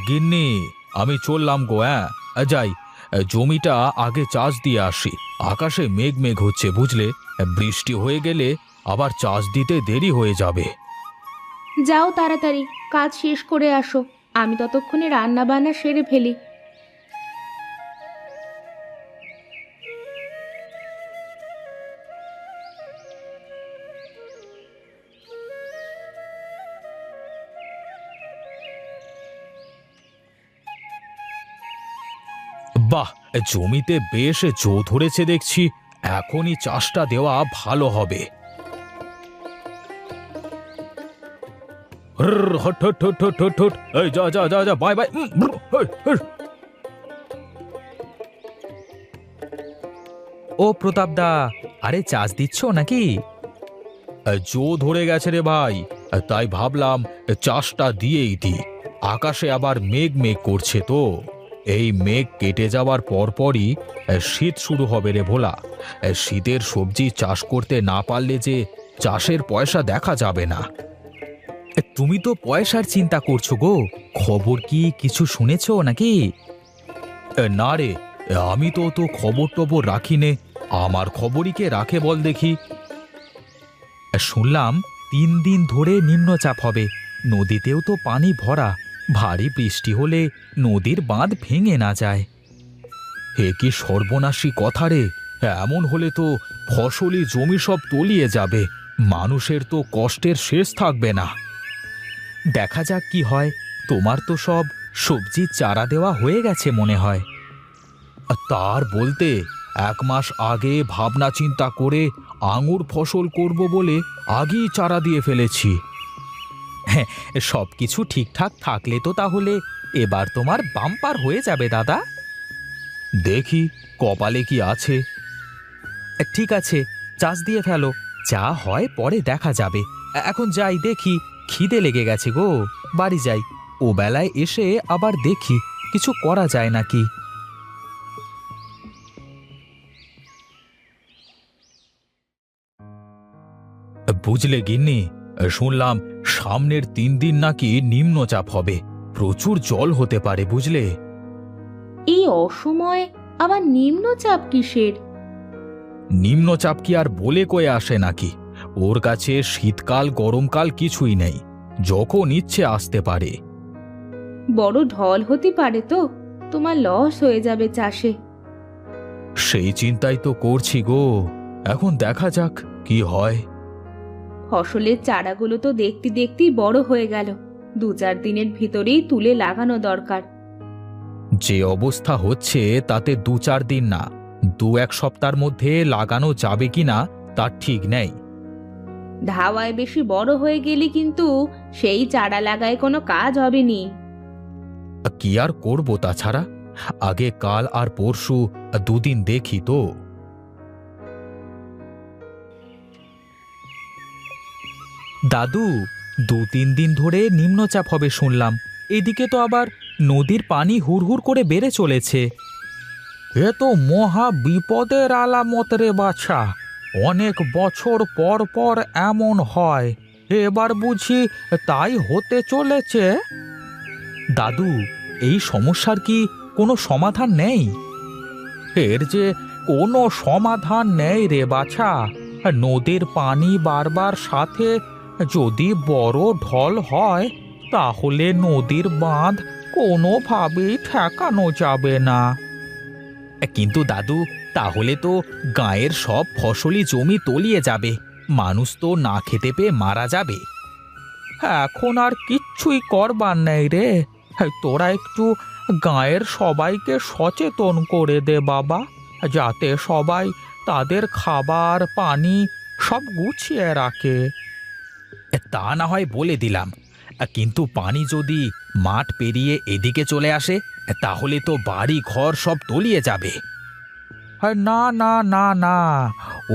গিন্নি, আমি চললাম গো। হ্যাঁ, যাই। জমিটা আগে চাষ দিয়ে আসি। আকাশে মেঘ মেঘ হচ্ছে বুঝলে, বৃষ্টি হয়ে গেলে আবার চাষ দিতে দেরি হয়ে যাবে। যাও তাড়াতাড়ি, কাজ শেষ করে আসো। আমি ততক্ষণে রান্না বান্না সেরে ফেলি। বাহ, জমিতে বেশ জো ধরেছে দেখছি। এখনই চাষটা দেওয়া ভালো হবে। Hot hot hot hot hot hot. এই যা যা যা যা, বাই বাই। ও প্রতাপদা, আরে চাষ দিচ্ছ নাকি? জো ধরে গেছে রে ভাই, তাই ভাবলাম চাষটা দিয়েই দিই। আকাশে আবার মেঘ মেঘ করছে তো। এই মেঘ কেটে যাওয়ার পরপরই শীত শুরু হবে রে ভোলা। শীতের সবজি চাষ করতে না পারলে যে চাষের পয়সা দেখা যাবে না। তুমি তো পয়সার চিন্তা করছো গো, খবর কি কিছু শুনেছো নাকি? না রে, আমি তো তো খবর টবর রাখি নে। আমার খবরই কে রাখে বল দেখি। শুনলাম 3 দিন ধরে নিম্নচাপ হবে, নদীতেও তো পানি ভরা। ভারী বৃষ্টি হলে নদীর বাঁধ ভেঙে না যায়। হে কি সর্বনাশী কথা রে! এমন হলে তো ফসলি জমি সব তলিয়ে যাবে। মানুষের তো কষ্টের শেষ থাকবে না। দেখা যাক কি হয়। তোমার তো সব সবজির চারা দেওয়া হয়ে গেছে মনে হয়। তার বলতে 1 মাস আগে ভাবনা চিন্তা করে আঙুর ফসল করব বলে আগেই চারা দিয়ে ফেলেছি। হ্যাঁ, সবকিছু ঠিকঠাক থাকলে তো তাহলে এবার তোমার বাম্পার হয়ে যাবে দাদা। দেখি কপালে কি আছে। ঠিক আছে, চাষ দিয়ে ফেলো, যা হয় পরে দেখা যাবে। এখন যাই, দেখি খিদে লেগে গেছে গো। বাড়ি যাই, ও বেলায় এসে আবার দেখি কিছু করা যায় নাকি। বুঝলে গিন্নি, শুনলাম সামনের 3 দিন নাকি নিম্নচাপ হবে। প্রচুর জল হতে পারে বুঝলে। এই অসময়ে আবার নিম্নচাপ কিসের? নিম্নচাপ কি আর বলে কয়ে আসে নাকি? ওর কাছে শীতকাল গরমকাল কিছুই নেই, যখন ইচ্ছে আসতে পারে। বড় ঢল হতে পারে তো, তোমার লস হয়ে যাবে চাষে। সেই চিন্তাই তো করছি গো। এখন দেখা যাক কি হয়। ফসলের চারাগুলো তো দেখতে দেখতেই বড় হয়ে গেল। 2-4 দিনের ভিতরেই তুলে লাগানো দরকার। যে অবস্থা হচ্ছে তাতে 2-4 দিন না, 2-1 সপ্তাহের মধ্যে লাগানো যাবে কিনা তার ঠিক নেই। ধাওয়ায় বেশি বড় হয়ে গেলে কিন্তু সেই চারা লাগায় কোনো কাজ হবে নি। কি আর করবো তাছাড়া? আগে কাল আর পরশু 2 দিন দেখি তো। দাদু, 2-3 দিন ধরে নিম্নচাপ হবে শুনলাম। এদিকে তো আবার নদীর পানি হুড়হুড় করে বেড়ে চলেছে। এ তো মহা বিপদের আলামত রে বাছা। অনেক বছর পর পর এমন হয়, এবার বুঝি তাই হতে চলেছে। দাদু, এই সমস্যার কি কোনো সমাধান নেই? এর যে কোনো সমাধান নেই রে বাছা। নদীর পানি বাড়বার সাথে যদি বড় ঢল হয় তাহলে নদীর বাঁধ কোনোভাবেই ঠেকানো যাবে না। কিন্তু দাদু, তাহলে তো গাঁয়ের সব ফসলি জমি তলিয়ে যাবে, মানুষ তো না খেতে পেয়ে মারা যাবে। এখন আর কিচ্ছুই করবার নেই রে। তোরা একটু গাঁয়ের সবাইকে সচেতন করে দে বাবা, যাতে সবাই তাদের খাবার পানি সব গুছিয়ে রাখে। তা না হয় বলে দিলাম, কিন্তু পানি যদি মাঠ পেরিয়ে এদিকে চলে আসে তাহলে তো বাড়ি ঘর সব তলিয়ে যাবে। না না না না,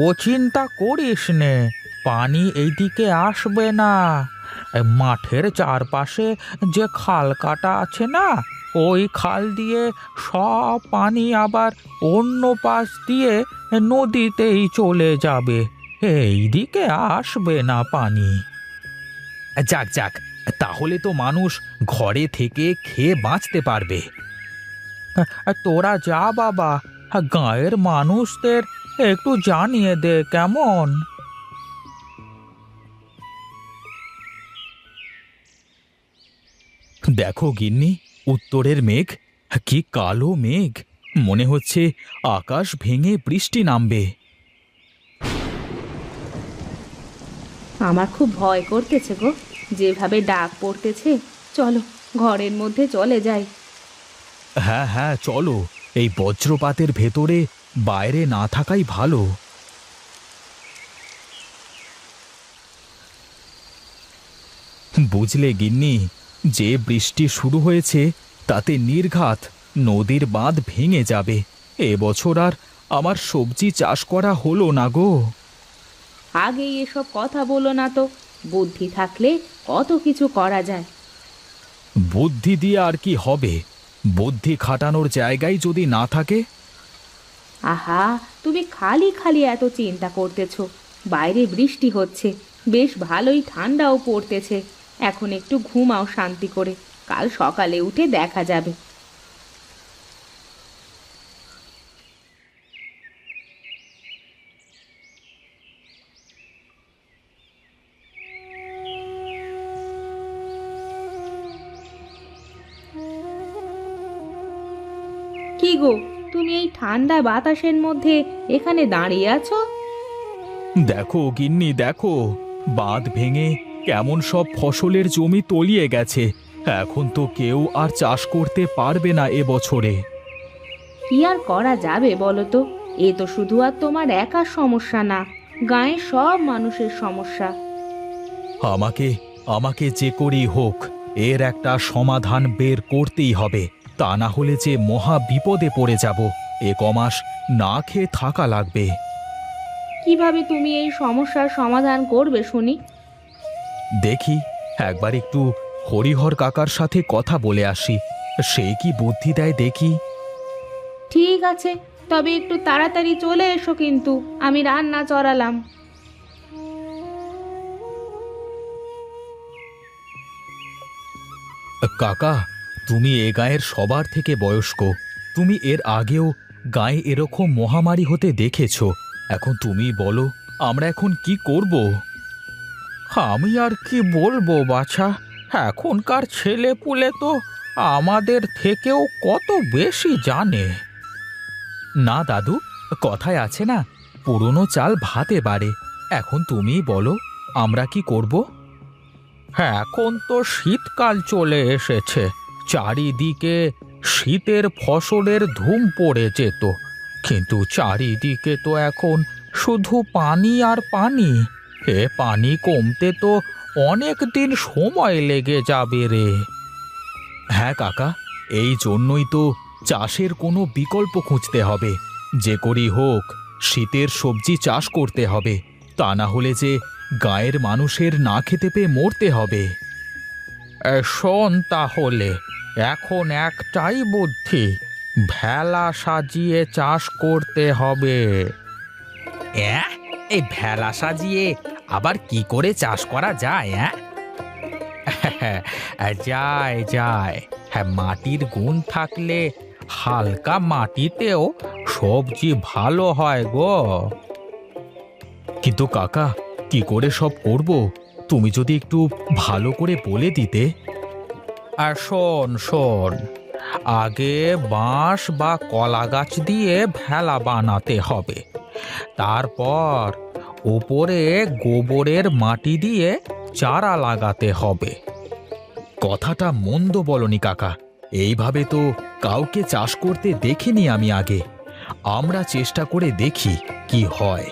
ও চিন্তা করিস নে, পানি এইদিকে আসবে না। মাঠের চারপাশে যে খাল কাটা আছে না, ওই খাল দিয়ে সব পানি আবার অন্য পাশ দিয়ে নদীতেই চলে যাবে, এইদিকে আসবে না পানি। যাক যাক, তাহলে তো মানুষ ঘরে থেকে খেয়ে বাঁচতে পারবে। তোরা যা বাবা, গাঁয়ের মানুষদের একটু জানিয়ে দে কেমন। দেখো গিন্নি, উত্তরের মেঘ, কি কালো মেঘ! মনে হচ্ছে আকাশ ভেঙে বৃষ্টি নামবে। আমার খুব ভয় করতেছে গো, যেভাবে ডাক পড়তেছে। চলো ঘরের মধ্যে চলে যাই। হ্যাঁ হ্যাঁ, চলো। এই বজ্রপাতের ভেতরে বাইরে না থাকাই ভালো। বুঝলে গিন্নি, যে বৃষ্টি শুরু হয়েছে তাতে নির্ঘাত নদীর বাঁধ ভেঙে যাবে। এবছর আর আমার সবজি চাষ করা হলো না গো। আগেই এসব কথা বলো না তো, বুদ্ধি থাকলে কত কিছু করা যায়। বুদ্ধি দিয়ে আর কি হবে? বুদ্ধি খাটানোর জায়গায় যদি না থাকে। আহা, তুমি খালি খালি এত চিন্তা করতেছো। বাইরে বৃষ্টি হচ্ছে, বেশ ভালোই ঠান্ডাও পড়তেছে। এখন একটু ঘুমাও শান্তি করে, কাল সকালে উঠে দেখা যাবে। কি গো, তুমি এই ঠান্ডা বাতাসের মধ্যে এখানে দাঁড়িয়ে আছো? দেখো গিন্নি, দেখো, বাঁধ ভেঙে কেমন সব ফসলের জমি তলিয়ে গেছে। এখন তো কেউ আর চাষ করতে পারবে না এবছরে। কি আর করা যাবে বলো তো? এ তো শুধু আর তোমার একার সমস্যা না, গাঁয়ের সব মানুষের সমস্যা। আমাকে আমাকে যে করেই হোক এর একটা সমাধান বের করতেই হবে। তা না হলে যে মহা বিপদে পড়ে যাব। এ কমাস না খেয়ে থাকা লাগবে। কিভাবে তুমি এই সমস্যার সমাধান করবে শুনি? দেখি, একবার একটু হরিহর কাকার সাথে কথা বলে আসি, সে কি বুদ্ধি দেয় দেখি। ঠিক আছে, তবে একটু তাড়াতাড়ি চলে এসো কিন্তু, আমি রান্না চড়ালাম। কাকা, তুমি এ গাঁয়ের সবার থেকে বয়স্ক। তুমি এর আগেও গায়ে এরকম মহামারী হতে দেখেছো। এখন তুমি বলো, আমরা এখন কি করব? আমি আর কি বলবো বাছা, এখনকার ছেলে পুলে তো আমাদের থেকেও কত বেশি জানে। না দাদু, কথায় আছে না, পুরনো চাল ভাতে বাড়ে। এখন তুমি বলো, আমরা কি করব? এখন তো শীতকাল চলে এসেছে, চারিদিকে শীতের ফসলের ধুম পড়ে যেত, কিন্তু চারিদিকে তো এখন শুধু পানি আর পানি। এ পানি কমতে তো অনেক দিন সময় লেগে যাবে রে। হ্যাঁ কাকা, এই জন্যই তো চাষের কোনো বিকল্প খুঁজতে হবে। যে করি হোক শীতের সবজি চাষ করতে হবে, তা না হলে যে গায়ের মানুষের না খেতে পেয়ে মরতে হবে। শোন তাহলে, এখন একটাই বুদ্ধি, ভেলা সাজিয়ে চাষ করতে হবে। এই ভেলা সাজিয়ে আবার কি করে চাষ করা যায়? যায় যায়, হ্যাঁ, মাটির গুণ থাকলে হালকা মাটিতেও সবজি ভালো হয় গো। কিন্তু কাকা, কি করে সব করব? তুমি যদি একটু ভালো করে বলে দিতে। আর শোন শোন, আগে বাঁশ বা কলা গাছ দিয়ে ভেলা বানাতে হবে, তারপর উপরে গোবরের মাটি দিয়ে চারা লাগাতে হবে। কথাটা মন্দ বলনি কাকা, এইভাবে তো কাউকে চাষ করতে দেখিনি আমি আগে। আমরা চেষ্টা করে দেখি কি হয়।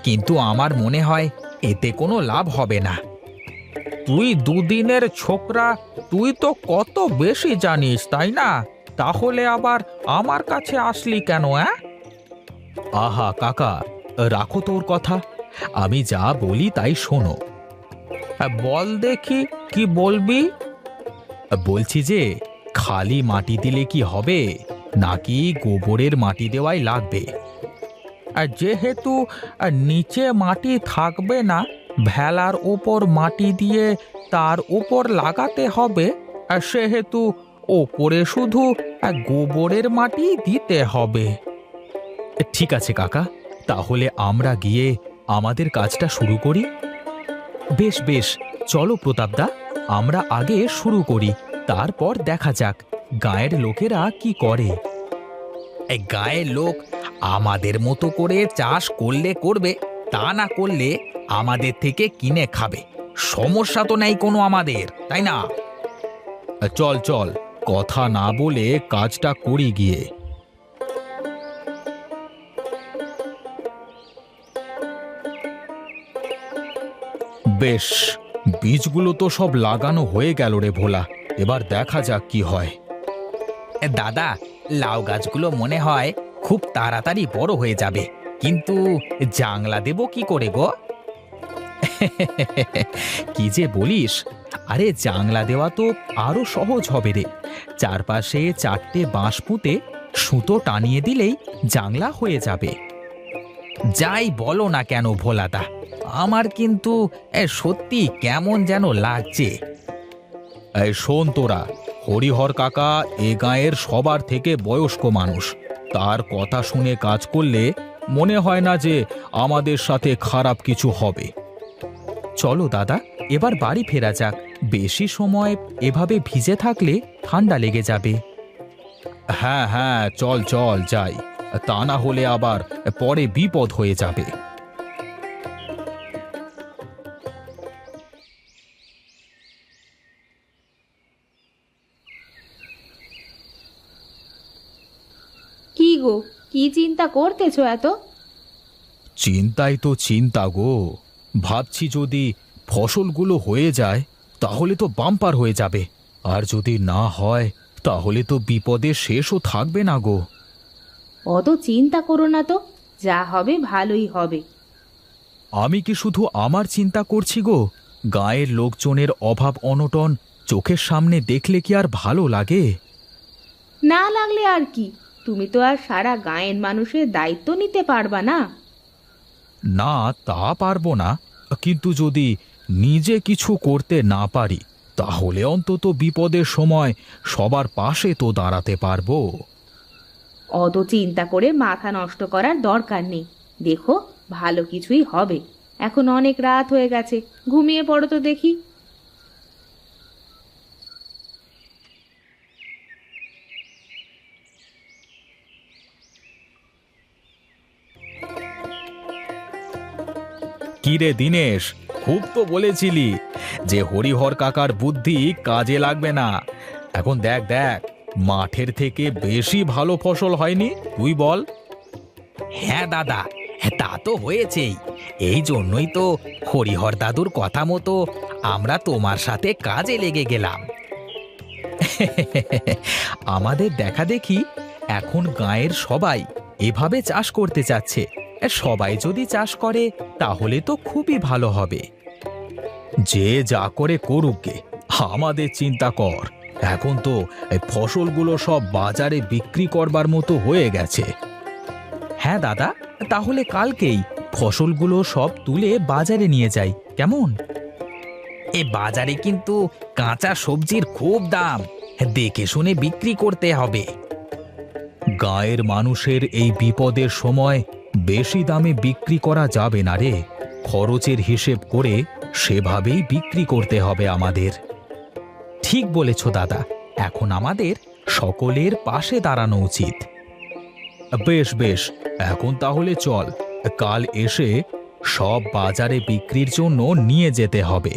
কিন্তু আমার মনে হয় এতে কোনো লাভ হবে না। তুই দুদিনের ছোকরা, তুই তো কত বেশি জানিস তাই না? তাহলে আবার আমার কাছে আসলি কেন? আহা কাকা, রাখো তোর কথা, আমি যা বলি তাই শোনো। বল দেখি, কি বলবি? বলছি যে খালি মাটি দিলে কি হবে, নাকি গোবরের মাটি দেওয়াই লাগবে? আর যেহেতু নিচে মাটি থাকবে না, ভেলার ওপর মাটি দিয়ে তার উপর লাগাতে হবে, আর সেহেতু ওপরে শুধু গোবরের মাটি দিতে হবে। ঠিক আছে কাকা, তাহলে আমরা গিয়ে আমাদের কাজটা শুরু করি। বেশ বেশ, চলো প্রতাপদা, আমরা আগে শুরু করি, তারপর দেখা যাক গায়ের লোকেরা কি করে। এই গায়ের লোক আমাদের মতো করে চাষ করলে করবে, তা না করলে আমাদের থেকে কিনে খাবে। সমস্যা তো নেই কোনো আমাদের, তাই না? চল চল, কথা না বলে কাজটা করি গিয়ে। বেশ, বীজগুলো তো সব লাগানো হয়ে গেল রে ভোলা, এবার দেখা যাক কি হয়। দাদা, লাউ গাছগুলো মনে হয় খুব তাড়াতাড়ি বড় হয়ে যাবে, কিন্তু জাংলা দেব কি করে গো? কি যে বলিস, আরে জাংলা দেওয়া তো আরো সহজ হবে রে। চারপাশে 4টে বাঁশ পুঁতে সুতো টানিয়ে দিলেই জাংলা হয়ে যাবে। যাই বলো না কেন ভোলাদা, আমার কিন্তু সত্যি কেমন যেন লাগছে। এই শোন তোরা, হরিহর কাকা এ গাঁয়ের সবার থেকে বয়স্ক মানুষ, তার কথা শুনে কাজ করলে মনে হয় না যে আমাদের সাথে খারাপ কিছু হবে। চলো দাদা, এবার বাড়ি ফেরা যাক, বেশি সময় এভাবে ভিজে থাকলে ঠান্ডা লেগে যাবে। হ্যাঁ হ্যাঁ, চল চল যাই, তা না হলে আবার পরে বিপদ হয়ে যাবে। কি গো, কি চিন্তা করতেছো এত? চিন্তাই তো চিন্তা গো, ভাবছি যদি ফসলগুলো হয়ে যায় তাহলে তো বাম্পার হয়ে যাবে, আর যদি না হয় তাহলে তো বিপদের শেষও থাকবে না গো। অত চিন্তা করো না তো, যা হবে ভালোই হবে। আমি কি শুধু আমার চিন্তা করছি গো? গাঁয়ের লোকজনের অভাব অনটন চোখের সামনে দেখলে কি আর ভালো লাগে? না লাগলে আর কি, তুমি তো আর সারা গাঁয়ের মানুষের দায়িত্ব নিতে পারবা না। না, তা পারবো না, কিন্তু যদি নিজে কিছু করতে না পারি তাহলে অন্তত বিপদের সময় সবার পাশে তো দাঁড়াতে পারবো। অত চিন্তা করে মাথা নষ্ট করার দরকার নেই। দেখো, ভালো কিছুই হবে। এখন অনেক রাত হয়ে গেছে, ঘুমিয়ে পড়ো তো দেখি। কিরে দিনেশ, খুব তো বলেছিলি যে হরিহর কাকার বুদ্ধি কাজে লাগবে না। এখন দেখ দেখ, মাঠের থেকে বেশি ভালো ফসল হয়নি, তুই বল। হ্যাঁ দাদা, তা তো হয়েছেই। এই জন্যই তো হরিহর দাদুর কথা মতো আমরা তোমার সাথে কাজে লেগে গেলাম। আমাদের দেখা দেখি এখন গাঁয়ের সবাই এভাবে চাষ করতে চাচ্ছে। সবাই যদি চাষ করে তাহলে তো খুবই ভালো হবে। যে যা করে করুক গে, আমাদের চিন্তা কর। এখন তো এই ফসলগুলো সব বাজারে বিক্রি করবার মতো হয়ে গেছে। হ্যাঁ দাদা, তাহলে কালকেই ফসলগুলো সব তুলে বাজারে নিয়ে যাই, কেমন? এ বাজারে কিন্তু কাঁচা সবজির খুব দাম, দেখে শুনে বিক্রি করতে হবে। গাঁয়ের মানুষের এই বিপদের সময় বেশি দামে বিক্রি করা যাবে না রে। খরচের হিসেব করে সেভাবেই বিক্রি করতে হবে আমাদের। ঠিক বলেছ দাদা, এখন আমাদের সকলের পাশে দাঁড়ানো উচিত। বেশ বেশ, এখন তাহলে চল, কাল এসে সব বাজারে বিক্রির জন্য নিয়ে যেতে হবে।